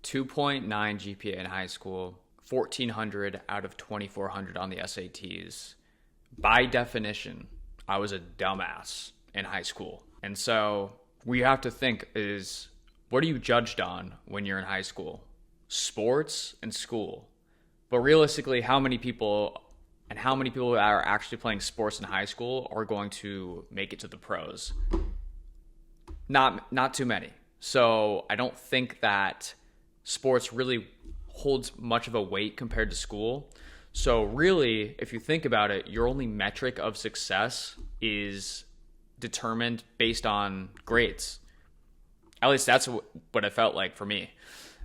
2.9 GPA in high school, 1,400 out of 2,400 on the SATs. By definition, I was a dumbass in high school. And so what you have to think is, what are you judged on when you're in high school? Sports and school. But realistically, how many people that are actually playing sports in high school are going to make it to the pros? Not too many. So I don't think that sports really holds much of a weight compared to school. So really, if you think about it, your only metric of success is determined based on grades. At least that's what it felt like for me.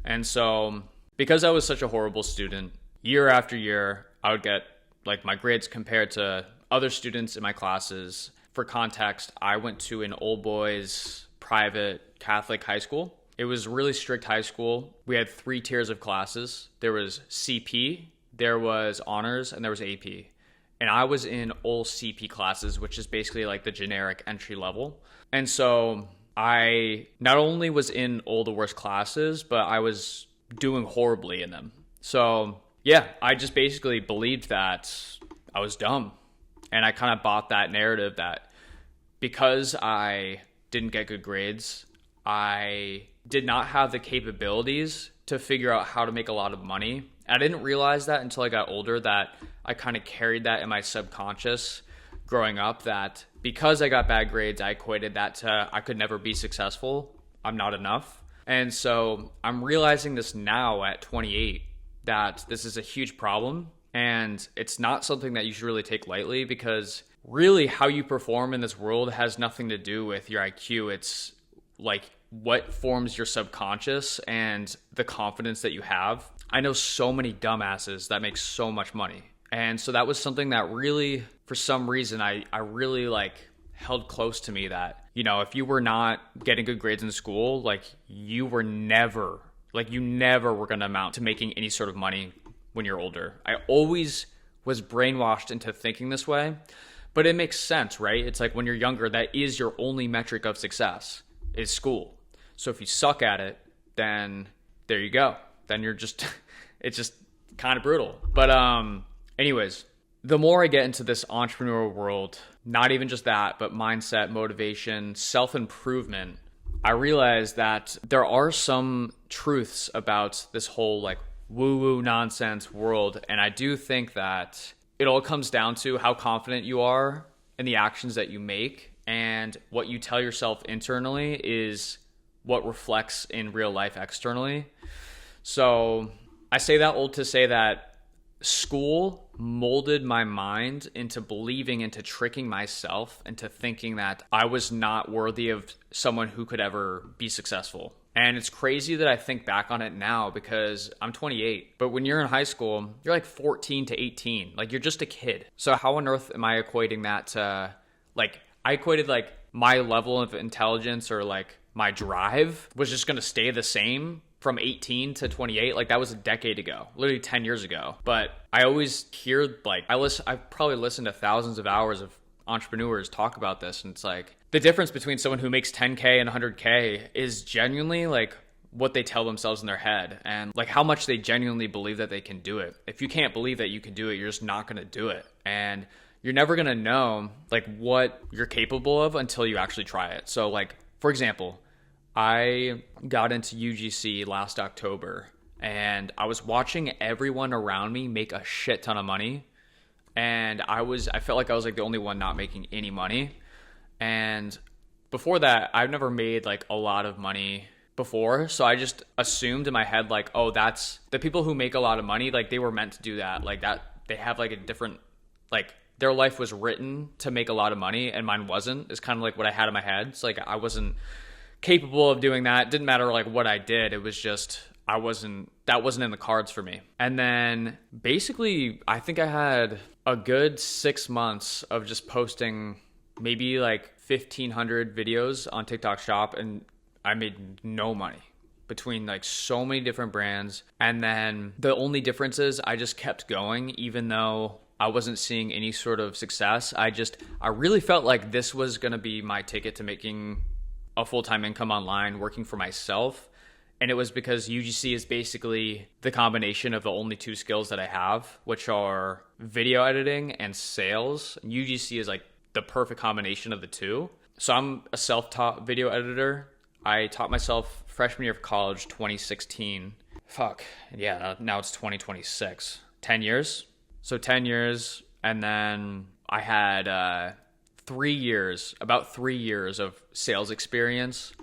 And so because I was such a horrible student, year after year, I would get like my grades compared to other students in my classes. For context, I went to an old boys private Catholic high school. It was a really strict high school. We had 3 tiers of classes. There was CP, there was honors, and there was AP. And I was in all CP classes, which is basically like the generic entry level. And so I not only was in all the worst classes, but I was doing horribly in them. So yeah, I just basically believed that I was dumb. And I kind of bought that narrative that because I didn't get good grades, I did not have the capabilities to figure out how to make a lot of money. I didn't realize that until I got older, that I kind of carried that in my subconscious growing up, that because I got bad grades, I equated that to I could never be successful. I'm not enough. And so I'm realizing this now at 28, that this is a huge problem. And it's not something that you should really take lightly, because really how you perform in this world has nothing to do with your IQ. It's like what forms your subconscious and the confidence that you have. I know so many dumbasses that make so much money. And so that was something that really, for some reason, I really like held close to me, that, you know, if you were not getting good grades in school, like you never were going to amount to making any sort of money when you're older. I always was brainwashed into thinking this way, but it makes sense, right? It's like when you're younger, that is your only metric of success, is school. So if you suck at it, then there you go. Then you're just, it's just kind of brutal. But anyways, the more I get into this entrepreneurial world, not even just that, but mindset, motivation, self-improvement, I realize that there are some truths about this whole like woo-woo nonsense world. And I do think that it all comes down to how confident you are in the actions that you make, and what you tell yourself internally is what reflects in real life externally. So I say that all to say that school molded my mind into believing, into tricking myself into thinking that I was not worthy of someone who could ever be successful. And it's crazy that I think back on it now, because I'm 28, but when you're in high school, you're like 14 to 18, like you're just a kid. So how on earth am I equating that to, like, I equated like my level of intelligence or like my drive was just going to stay the same from 18 to 28. Like that was a decade ago, literally 10 years ago. But I always hear, like, I've probably listened to thousands of hours of entrepreneurs talk about this. And it's like the difference between someone who makes 10K and 100K is genuinely like what they tell themselves in their head, and like how much they genuinely believe that they can do it. If you can't believe that you can do it, you're just not going to do it. And you're never going to know like what you're capable of until you actually try it. So like, for example, I got into UGC last October, and I was watching everyone around me make a shit ton of money. And I felt like I was like the only one not making any money. And before that, I've never made like a lot of money before. So I just assumed in my head, like, oh, that's the people who make a lot of money. Like they were meant to do that. Like that, they have like a different, like their life was written to make a lot of money, and mine wasn't. It's kind of like what I had in my head. It's like, I wasn't capable of doing that. It didn't matter like what I did. It was just, that wasn't in the cards for me. And then basically, I think I had a good 6 months of just posting maybe like 1,500 videos on TikTok Shop, and I made no money between like so many different brands. And then the only difference is I just kept going, even though I wasn't seeing any sort of success. I really felt like this was going to be my ticket to making a full-time income online, working for myself. And it was because UGC is basically the combination of the only two skills that I have, which are video editing and sales. UGC is like the perfect combination of the two. So I'm a self-taught video editor. I taught myself freshman year of college, 2016. Now it's 2026. 10 years. So 10 years. And then I had about 3 years of sales experience,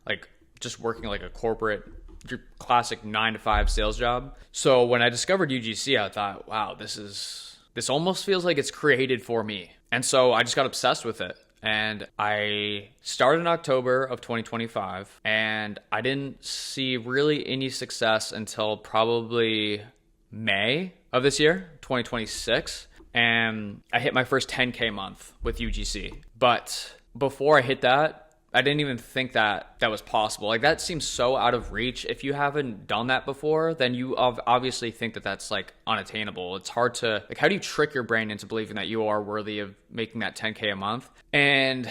like just working like a corporate, your classic 9 to 5 sales job. So when I discovered UGC, I thought, wow, this almost feels like it's created for me. And so I just got obsessed with it. And I started in October of 2025, and I didn't see really any success until probably May of this year, 2026. And I hit my first 10K month with UGC. But before I hit that, I didn't even think that was possible. Like, that seems so out of reach. If you haven't done that before, then you obviously think that that's like unattainable. It's hard to, like, how do you trick your brain into believing that you are worthy of making that 10K a month? And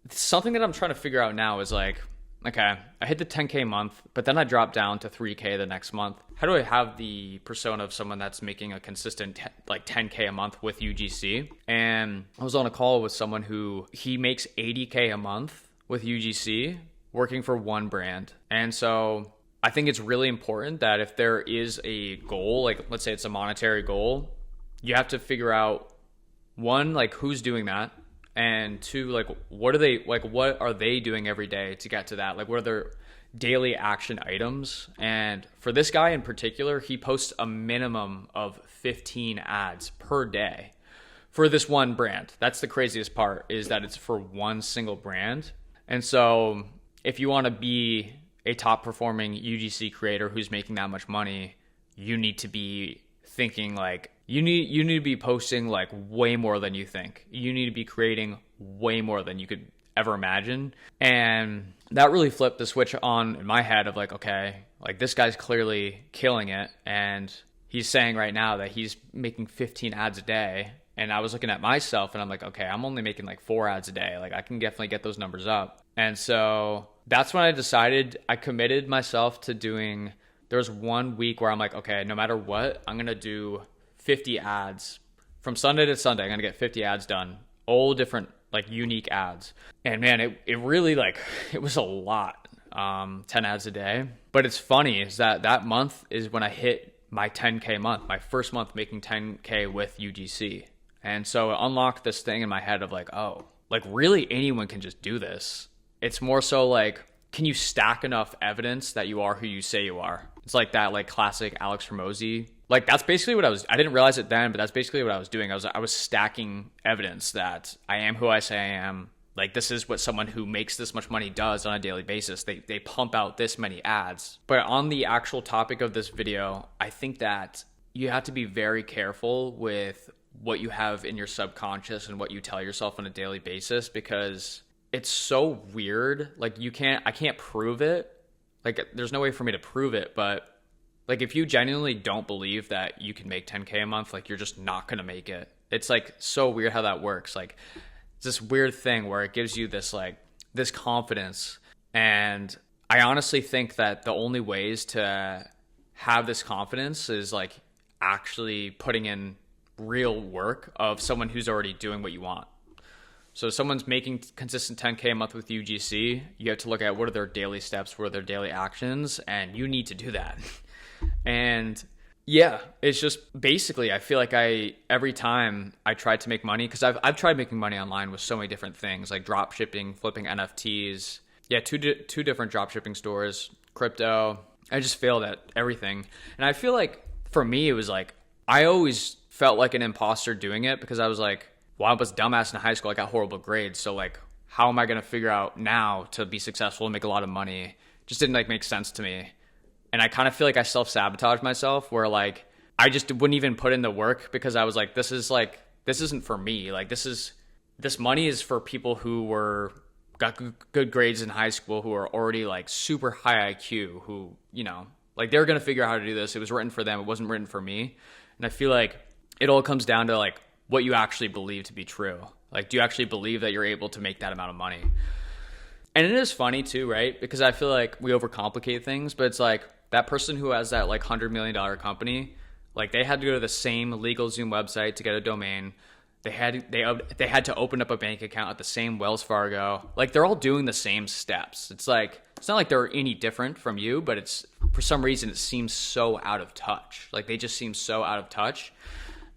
something that I'm trying to figure out now is like, okay, I hit the 10K month, but then I dropped down to 3K the next month. How do I have the persona of someone that's making a consistent like 10K a month with UGC? And I was on a call with someone who he makes 80K a month with UGC working for one brand. And so I think it's really important that if there is a goal, like let's say it's a monetary goal, you have to figure out, one, like who's doing that, and two, like what are they doing every day to get to that? Like, what are their daily action items? And for this guy in particular, he posts a minimum of 15 ads per day for this one brand. That's the craziest part, is that it's for one single brand. And so if you want to be a top performing UGC creator who's making that much money, you need to be thinking like, you need to be posting like way more than you think. You need to be creating way more than you could ever imagine. And that really flipped the switch on in my head of like, okay, like this guy's clearly killing it. And he's saying right now that he's making 15 ads a day. And I was looking at myself and I'm like, okay, I'm only making like 4 ads a day. Like I can definitely get those numbers up. And so that's when I decided, I committed myself to doing, there was 1 week where I'm like, okay, no matter what, I'm going to do 50 ads from Sunday to Sunday. I'm going to get 50 ads done, all different like unique ads. And man, it really like, it was a lot, 10 ads a day. But it's funny is that month is when I hit my 10K month, my first month making 10K with UGC. And so it unlocked this thing in my head of like, oh, like really anyone can just do this. It's more so like, can you stack enough evidence that you are who you say you are? It's like that like classic Alex Hormozi. Like that's basically what I didn't realize it then, but that's basically what I was doing. I was stacking evidence that I am who I say I am. Like this is what someone who makes this much money does on a daily basis. They pump out this many ads. But on the actual topic of this video, I think that you have to be very careful with what you have in your subconscious and what you tell yourself on a daily basis, because it's so weird. Like I can't prove it. Like there's no way for me to prove it, but like if you genuinely don't believe that you can make 10K a month, like you're just not going to make it. It's like so weird how that works. Like it's this weird thing where it gives you this like this confidence. And I honestly think that the only ways to have this confidence is like actually putting in real work of someone who's already doing what you want. So if someone's making consistent 10K a month with UGC, you have to look at what are their daily steps, what are their daily actions, and you need to do that. And yeah, it's just basically, I feel like every time I tried to make money, because I've tried making money online with so many different things, like drop shipping, flipping NFTs. Yeah, two different drop shipping stores, crypto. I just failed at everything. And I feel like for me, it was like, I always felt like an imposter doing it because I was like, well, I was dumbass in high school. I got horrible grades. So like, how am I going to figure out now to be successful and make a lot of money? It just didn't like make sense to me. And I kind of feel like I self-sabotaged myself where like, I just wouldn't even put in the work because I was like, this isn't for me. Like this money is for people who got good grades in high school, who are already like super high IQ, who, you know, like they're going to figure out how to do this. It was written for them. It wasn't written for me. And I feel like it all comes down to like what you actually believe to be true. Like, do you actually believe that you're able to make that amount of money? And it is funny too, right? Because I feel like we overcomplicate things, but it's like that person who has that like $100 million company, like they had to go to the same LegalZoom website to get a domain. They had to open up a bank account at the same Wells Fargo. Like they're all doing the same steps. It's like it's not like they're any different from you, but it's for some reason it seems so out of touch. Like they just seem so out of touch.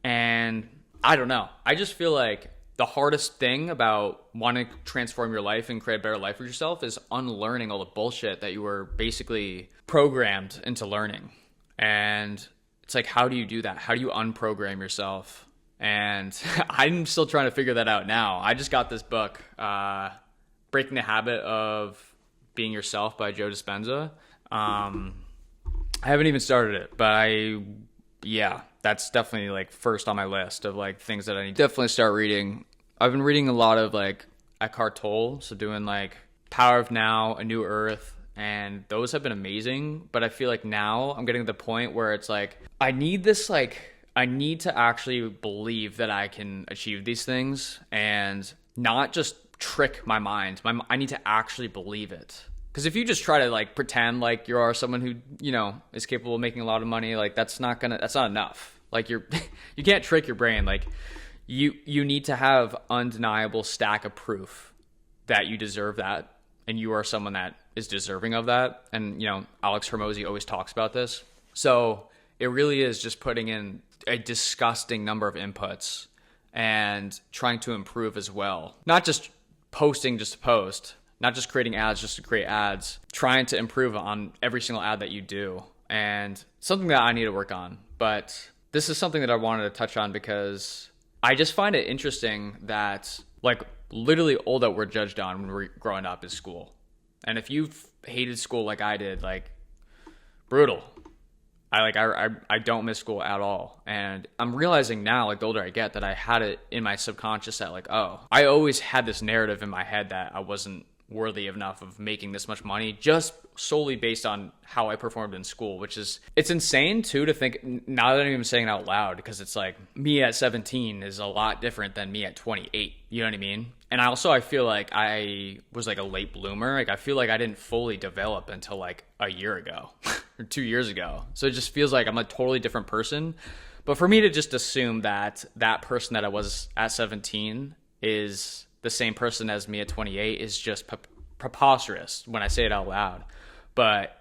And I don't know. I just feel like the hardest thing about wanting to transform your life and create a better life for yourself is unlearning all the bullshit that you were basically programmed into learning. And it's like, how do you do that? How do you unprogram yourself? And I'm still trying to figure that out now. I just got this book, Breaking the Habit of Being Yourself by Joe Dispenza. I haven't even started it, but that's definitely like first on my list of like things that I need to definitely start reading. I've been reading a lot of like Eckhart Tolle, so doing like Power of Now, A New Earth, and those have been amazing. But I feel like now I'm getting to the point where it's like I need to actually believe that I can achieve these things and not just trick my mind. I need to actually believe it. Because if you just try to like pretend like you are someone who, is capable of making a lot of money, like that's not enough. Like you can't trick your brain. Like you need to have undeniable stack of proof that you deserve that and you are someone that is deserving of that. And, Alex Hormozy always talks about this. So it really is just putting in a disgusting number of inputs and trying to improve as well. Not just posting just to post, not just creating ads just to create ads, trying to improve on every single ad that you do. And something that I need to work on. But this is something that I wanted to touch on because I just find it interesting that like literally all that we're judged on when we're growing up is school. And if you've hated school like I did, like brutal. I don't miss school at all. And I'm realizing now, like the older I get, that I had it in my subconscious that like, oh, I always had this narrative in my head that I wasn't worthy enough of making this much money just solely based on how I performed in school, which is, it's insane too to think, now that I'm even saying it out loud, because it's like me at 17 is a lot different than me at 28. You know what I mean? And I feel like I was like a late bloomer. Like I feel like I didn't fully develop until like a year ago or 2 years ago. So it just feels like I'm a totally different person. But for me to just assume that that person that I was at 17 is the same person as me at 28 is just preposterous when I say it out loud. But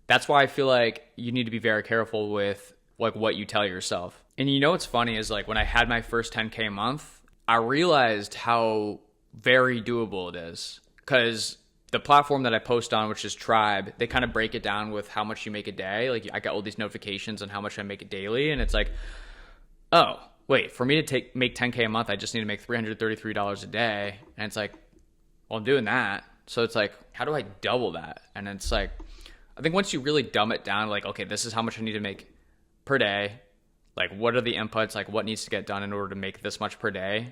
that's why I feel like you need to be very careful with like what you tell yourself. And what's funny is like when I had my first 10K a month, I realized how very doable it is, because the platform that I post on, which is Tribe, they kind of break it down with how much you make a day. Like I got all these notifications on how much I make daily, and it's like, oh, wait, for me to make 10K a month, I just need to make $333 a day. And it's like, well, I'm doing that. So it's like, how do I double that? And it's like, I think once you really dumb it down, like, okay, this is how much I need to make per day. Like, what are the inputs? Like, what needs to get done in order to make this much per day?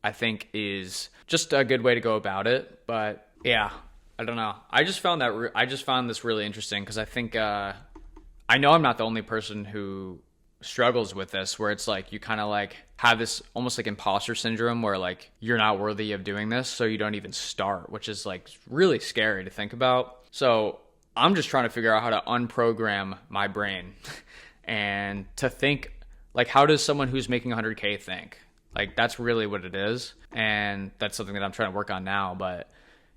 I think is just a good way to go about it. But yeah, I don't know. I just found this really interesting because I think, I know I'm not the only person who struggles with this, where it's like you kind of like have this almost like imposter syndrome where like you're not worthy of doing this, so you don't even start, which is like really scary to think about. So I'm just trying to figure out how to unprogram my brain and to think like, how does someone who's making 100K think? Like that's really what it is, and that's something that I'm trying to work on now. But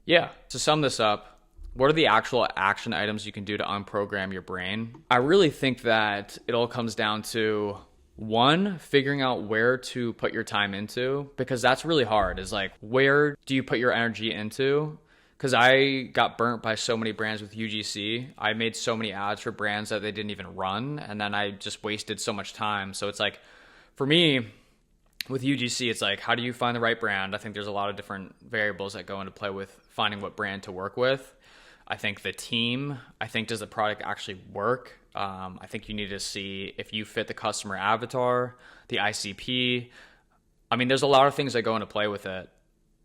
yeah, to sum this up, what are the actual action items you can do to unprogram your brain? I really think that it all comes down to, one, figuring out where to put your time into, because that's really hard, is like, where do you put your energy into? Because I got burnt by so many brands with UGC. I made so many ads for brands that they didn't even run, and then I just wasted so much time. So it's like, for me, with UGC, it's like, how do you find the right brand? I think there's a lot of different variables that go into play with finding what brand to work with. I think the team, does the product actually work? I think you need to see if you fit the customer avatar, the ICP. I mean, there's a lot of things that go into play with it.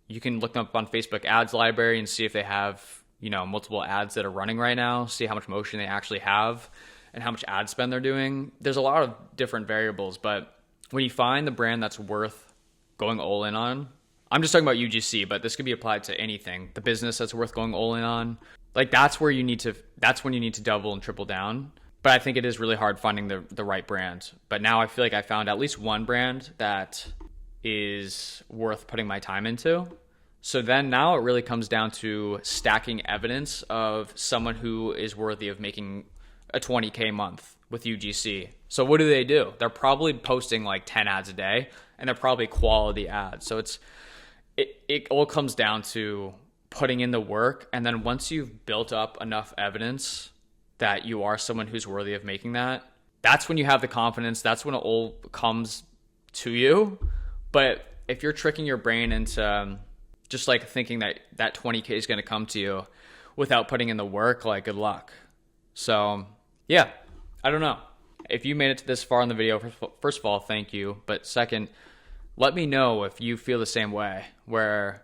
You can look them up on Facebook ads library and see if they have, multiple ads that are running right now, see how much motion they actually have and how much ad spend they're doing. There's a lot of different variables, but when you find the brand that's worth going all in on, I'm just talking about UGC, but this could be applied to anything. The business that's worth going all in on. Like that's when you need to double and triple down. But I think it is really hard finding the right brand. But now I feel like I found at least one brand that is worth putting my time into. So then now it really comes down to stacking evidence of someone who is worthy of making a 20K a month with UGC. So what do? They're probably posting like 10 ads a day, and they're probably quality ads. So it all comes down to putting in the work. And then once you've built up enough evidence that you are someone who's worthy of making that, that's when you have the confidence. That's when it all comes to you. But if you're tricking your brain into just like thinking that 20K is going to come to you without putting in the work, like good luck. So yeah, I don't know. If you made it to this far in the video, first of all, thank you. But second, let me know if you feel the same way, where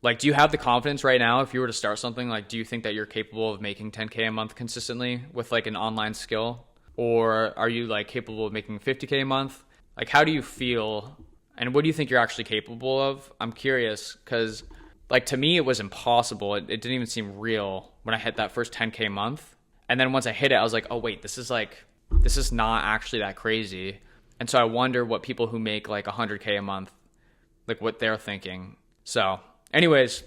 like, do you have the confidence right now if you were to start something? Like, do you think that you're capable of making 10K a month consistently with like an online skill? Or are you like capable of making 50K a month? Like, how do you feel? And what do you think you're actually capable of? I'm curious because like to me, it was impossible. It didn't even seem real when I hit that first 10K a month. And then once I hit it, I was like, oh wait, this is not actually that crazy. And so I wonder what people who make like 100K a month, like what they're thinking. So anyways,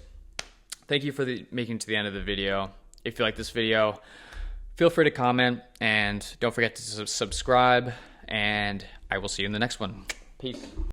thank you for making it to the end of the video. If you like this video, feel free to comment and don't forget to subscribe, and I will see you in the next one. Peace.